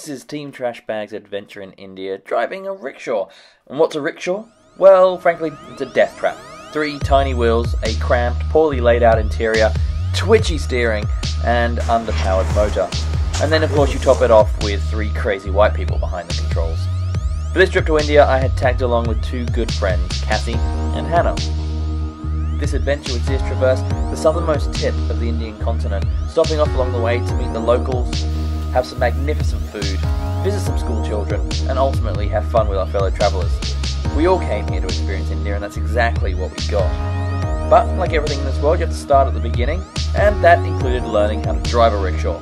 This is Team Trashbag's adventure in India, driving a rickshaw. And what's a rickshaw? Well, frankly, it's a death trap. 3 tiny wheels, a cramped, poorly laid out interior, twitchy steering, and underpowered motor. And then of course you top it off with 3 crazy white people behind the controls. For this trip to India, I had tagged along with 2 good friends, Cassie and Hannah. This adventure would see us traverse the southernmost tip of the Indian continent, stopping off along the way to meet the locals, have some magnificent food, visit some school children, and ultimately have fun with our fellow travellers. We all came here to experience India, and that's exactly what we got. But like everything in this world, you have to start at the beginning, and that included learning how to drive a rickshaw.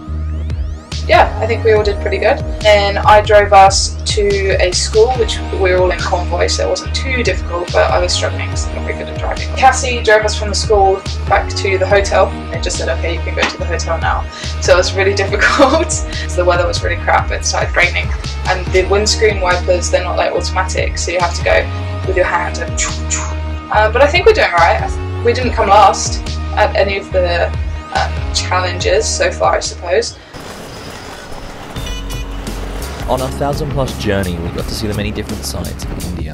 Yeah, I think we all did pretty good. And I drove us to a school, which we were all in convoy, so it wasn't too difficult, but I was struggling because I'm not very good at driving. Cassie drove us from the school back to the hotel and just said, okay, you can go to the hotel now. So it was really difficult. So the weather was really crap, it started raining. And the windscreen wipers, they're not like automatic, so you have to go with your hand and but I think we're doing alright. We didn't come last at any of the challenges so far, I suppose. On our 1,000+ journey, we got to see the many different sides of India.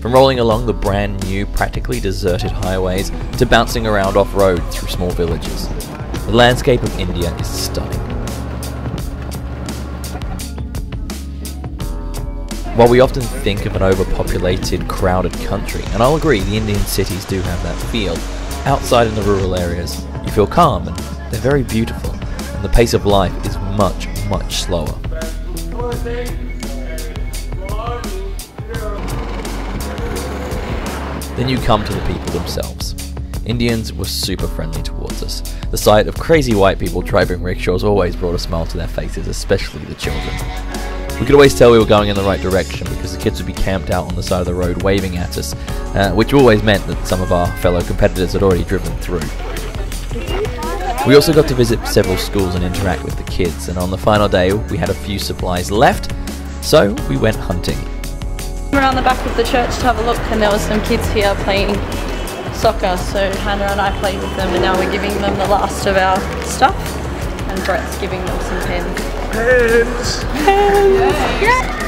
From rolling along the brand new, practically deserted highways to bouncing around off-road through small villages. The landscape of India is stunning. While we often think of an overpopulated, crowded country, and I'll agree, the Indian cities do have that feel, outside in the rural areas, you feel calm and they're very beautiful, and the pace of life is much, much slower. Then you come to the people themselves. Indians were super friendly towards us. The sight of crazy white people driving rickshaws always brought a smile to their faces, especially the children. We could always tell we were going in the right direction because the kids would be camped out on the side of the road waving at us, which always meant that some of our fellow competitors had already driven through. We also got to visit several schools and interact with the kids, and on the final day we had a few supplies left, so we went hunting. Around the back of the church to have a look, and there were some kids here playing soccer, so Hannah and I played with them, and now we're giving them the last of our stuff, and Brett's giving them some pens. Pens! Pens! Yeah!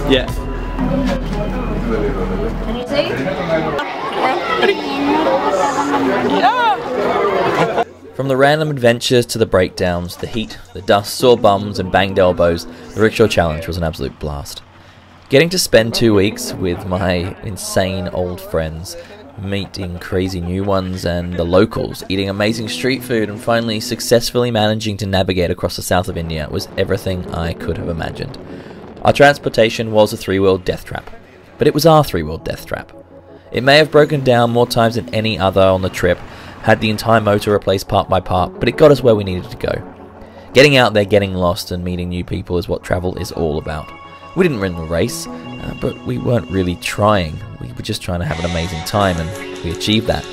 Yeah. Can you see? From the random adventures to the breakdowns, the heat, the dust, sore bums and banged elbows, the rickshaw challenge was an absolute blast. Getting to spend 2 weeks with my insane old friends, meeting crazy new ones and the locals, eating amazing street food and finally successfully managing to navigate across the south of India was everything I could have imagined. Our transportation was a 3-wheeled death trap, but it was our 3-wheeled death trap. It may have broken down more times than any other on the trip, had the entire motor replaced part by part, but it got us where we needed to go. Getting out there, getting lost and meeting new people is what travel is all about. We didn't win the race, but we weren't really trying. We were just trying to have an amazing time, and we achieved that.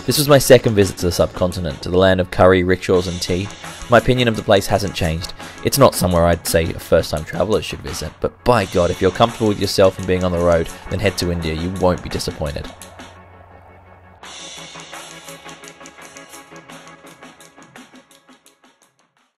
This was my second visit to the subcontinent, to the land of curry, rickshaws and tea. My opinion of the place hasn't changed. It's not somewhere I'd say a first-time traveller should visit, but by God, if you're comfortable with yourself and being on the road, then head to India. You won't be disappointed.